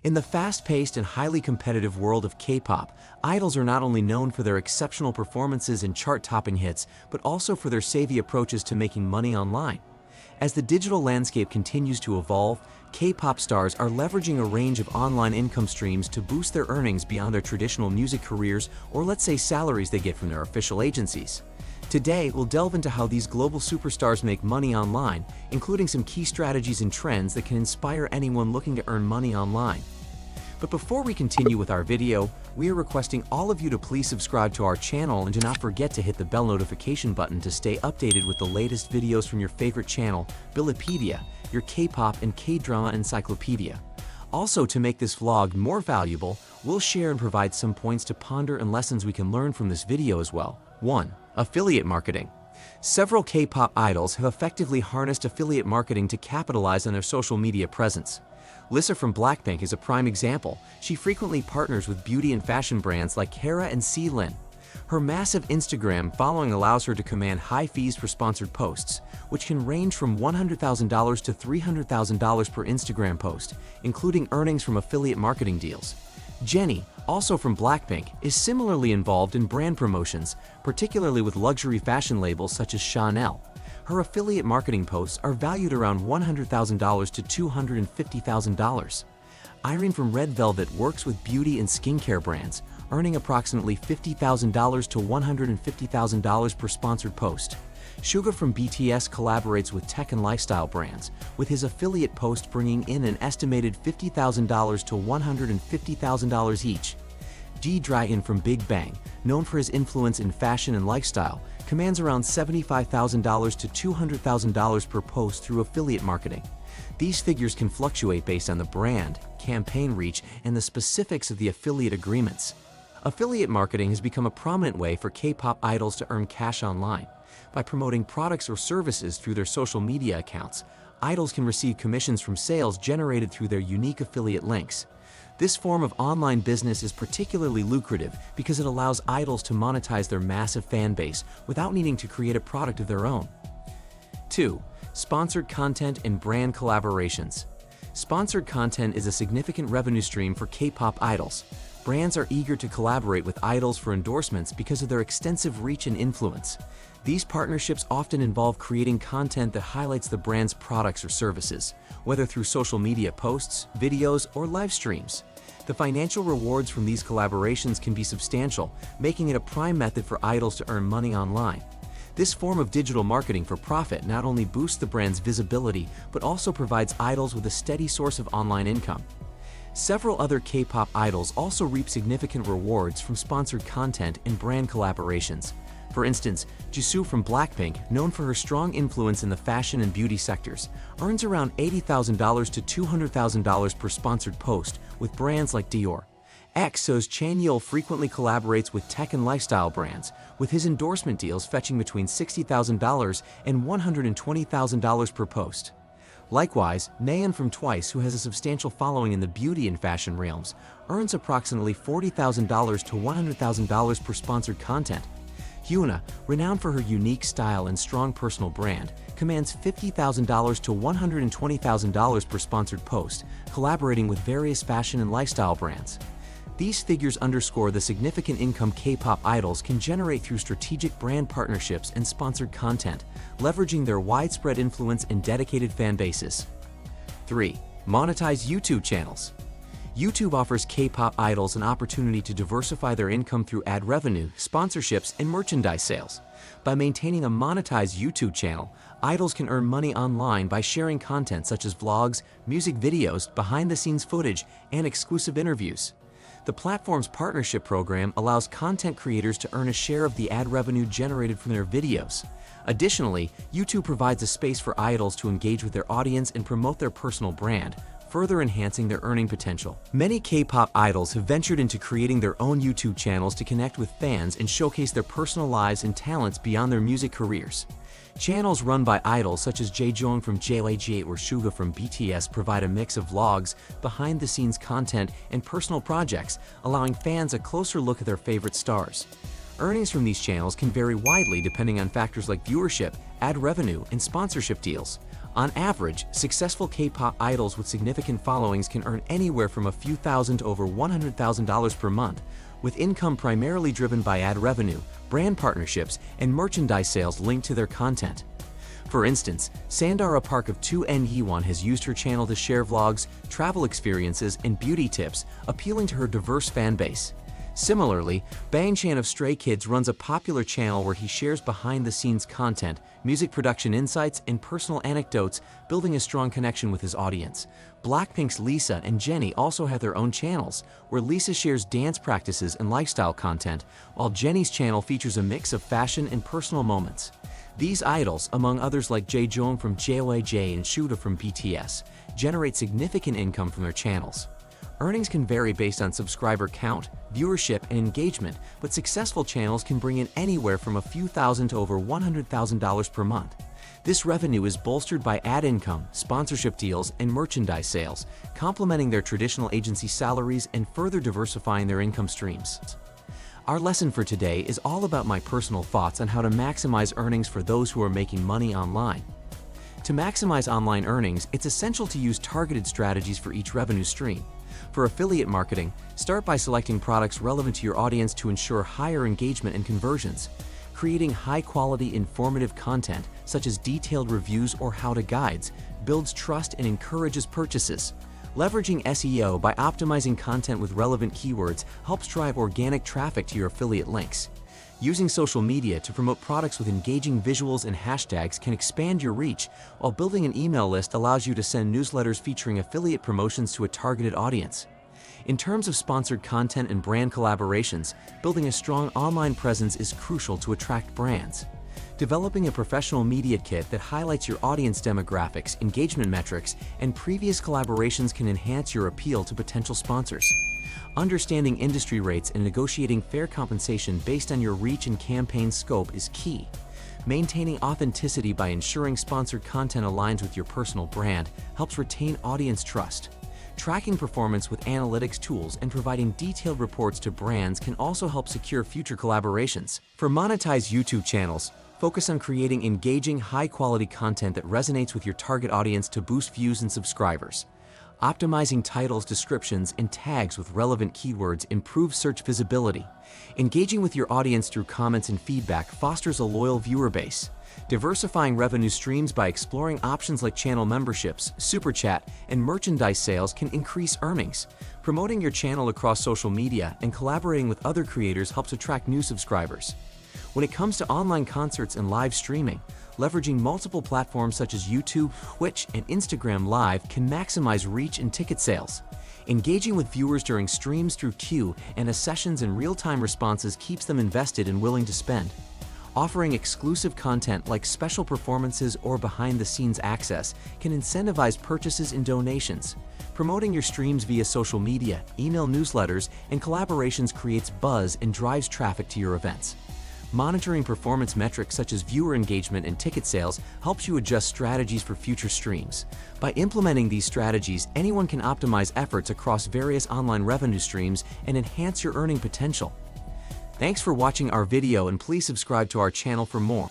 In the fast-paced and highly competitive world of K-pop, idols are not only known for their exceptional performances and chart-topping hits, but also for their savvy approaches to making money online. As the digital landscape continues to evolve, K-pop stars are leveraging a range of online income streams to boost their earnings beyond their traditional music careers, or let's say salaries they get from their official agencies. Today, we'll delve into how these global superstars make money online, including some key strategies and trends that can inspire anyone looking to earn money online. But before we continue with our video, we are requesting all of you to please subscribe to our channel and do not forget to hit the bell notification button to stay updated with the latest videos from your favorite channel, Billipedia, your K-pop and K-drama encyclopedia. Also, to make this vlog more valuable, we'll share and provide some points to ponder and lessons we can learn from this video as well. 1. Affiliate marketing. Several K-pop idols have effectively harnessed affiliate marketing to capitalize on their social media presence. Lisa from Blackpink is a prime example. She frequently partners with beauty and fashion brands like Kara and Celine. Her massive Instagram following allows her to command high fees for sponsored posts, which can range from $100,000 to $300,000 per Instagram post, including earnings from affiliate marketing deals. Jennie, also from Blackpink, is similarly involved in brand promotions, particularly with luxury fashion labels such as Chanel. Her affiliate marketing posts are valued around $100,000 to $250,000. Irene from Red Velvet works with beauty and skincare brands, earning approximately $50,000 to $150,000 per sponsored post. Suga from BTS collaborates with tech and lifestyle brands, with his affiliate post bringing in an estimated $50,000 to $150,000 each. G-Dragon from Big Bang, known for his influence in fashion and lifestyle, commands around $75,000 to $200,000 per post through affiliate marketing. These figures can fluctuate based on the brand, campaign reach, and the specifics of the affiliate agreements. Affiliate marketing has become a prominent way for K-pop idols to earn cash online. By promoting products or services through their social media accounts, idols can receive commissions from sales generated through their unique affiliate links. This form of online business is particularly lucrative because it allows idols to monetize their massive fan base without needing to create a product of their own. 2. Sponsored content and brand collaborations. Sponsored content is a significant revenue stream for K-pop idols. Brands are eager to collaborate with idols for endorsements because of their extensive reach and influence. These partnerships often involve creating content that highlights the brand's products or services, whether through social media posts, videos, or live streams. The financial rewards from these collaborations can be substantial, making it a prime method for idols to earn money online. This form of digital marketing for profit not only boosts the brand's visibility, but also provides idols with a steady source of online income. Several other K-pop idols also reap significant rewards from sponsored content and brand collaborations. For instance, Jisoo from Blackpink, known for her strong influence in the fashion and beauty sectors, earns around $80,000 to $200,000 per sponsored post with brands like Dior. EXO's Chanyeol frequently collaborates with tech and lifestyle brands, with his endorsement deals fetching between $60,000 and $120,000 per post. Likewise, Nayeon from Twice, who has a substantial following in the beauty and fashion realms, earns approximately $40,000 to $100,000 per sponsored content. Hyuna, renowned for her unique style and strong personal brand, commands $50,000 to $120,000 per sponsored post, collaborating with various fashion and lifestyle brands. These figures underscore the significant income K-pop idols can generate through strategic brand partnerships and sponsored content, leveraging their widespread influence and dedicated fan bases. 3. Monetize YouTube channels. YouTube offers K-pop idols an opportunity to diversify their income through ad revenue, sponsorships, and merchandise sales. By maintaining a monetized YouTube channel, idols can earn money online by sharing content such as vlogs, music videos, behind-the-scenes footage, and exclusive interviews. The platform's partnership program allows content creators to earn a share of the ad revenue generated from their videos. Additionally, YouTube provides a space for idols to engage with their audience and promote their personal brand, further enhancing their earning potential. Many K-pop idols have ventured into creating their own YouTube channels to connect with fans and showcase their personal lives and talents beyond their music careers. Channels run by idols such as Jaejoong from JYG or Suga from BTS provide a mix of vlogs, behind-the-scenes content, and personal projects, allowing fans a closer look at their favorite stars. Earnings from these channels can vary widely depending on factors like viewership, ad revenue, and sponsorship deals. On average, successful K-pop idols with significant followings can earn anywhere from a few thousand to over $100,000 per month, with income primarily driven by ad revenue, brand partnerships, and merchandise sales linked to their content. For instance, Sandara Park of 2NE1 has used her channel to share vlogs, travel experiences, and beauty tips, appealing to her diverse fan base. Similarly, Bang Chan of Stray Kids runs a popular channel where he shares behind-the-scenes content, music production insights, and personal anecdotes, building a strong connection with his audience. Blackpink's Lisa and Jennie also have their own channels, where Lisa shares dance practices and lifestyle content, while Jennie's channel features a mix of fashion and personal moments. These idols, among others like Jaejoong from JYJ and Suga from BTS, generate significant income from their channels. Earnings can vary based on subscriber count, viewership, and engagement, but successful channels can bring in anywhere from a few thousand to over $100,000 per month. This revenue is bolstered by ad income, sponsorship deals, and merchandise sales, complementing their traditional agency salaries and further diversifying their income streams. Our lesson for today is all about my personal thoughts on how to maximize earnings for those who are making money online. To maximize online earnings, it's essential to use targeted strategies for each revenue stream. For affiliate marketing, start by selecting products relevant to your audience to ensure higher engagement and conversions. Creating high-quality, informative content, such as detailed reviews or how-to guides, builds trust and encourages purchases. Leveraging SEO by optimizing content with relevant keywords helps drive organic traffic to your affiliate links. Using social media to promote products with engaging visuals and hashtags can expand your reach, while building an email list allows you to send newsletters featuring affiliate promotions to a targeted audience. In terms of sponsored content and brand collaborations, building a strong online presence is crucial to attract brands. Developing a professional media kit that highlights your audience demographics, engagement metrics, and previous collaborations can enhance your appeal to potential sponsors. Understanding industry rates and negotiating fair compensation based on your reach and campaign scope is key. Maintaining authenticity by ensuring sponsored content aligns with your personal brand helps retain audience trust. Tracking performance with analytics tools and providing detailed reports to brands can also help secure future collaborations. For Monetize YouTube channels, focus on creating engaging, high-quality content that resonates with your target audience to boost views and subscribers. Optimizing titles, descriptions, and tags with relevant keywords improves search visibility. Engaging with your audience through comments and feedback fosters a loyal viewer base. Diversifying revenue streams by exploring options like channel memberships, super chat, and merchandise sales can increase earnings. Promoting your channel across social media and collaborating with other creators helps attract new subscribers. When it comes to online concerts and live streaming, leveraging multiple platforms such as YouTube, Twitch, and Instagram Live can maximize reach and ticket sales. Engaging with viewers during streams through Q&A sessions and real-time responses keeps them invested and willing to spend. Offering exclusive content like special performances or behind-the-scenes access can incentivize purchases and donations. Promoting your streams via social media, email newsletters, and collaborations creates buzz and drives traffic to your events. Monitoring performance metrics such as viewer engagement and ticket sales helps you adjust strategies for future streams. By implementing these strategies, anyone can optimize efforts across various online revenue streams and enhance your earning potential. Thanks for watching our video, and please subscribe to our channel for more.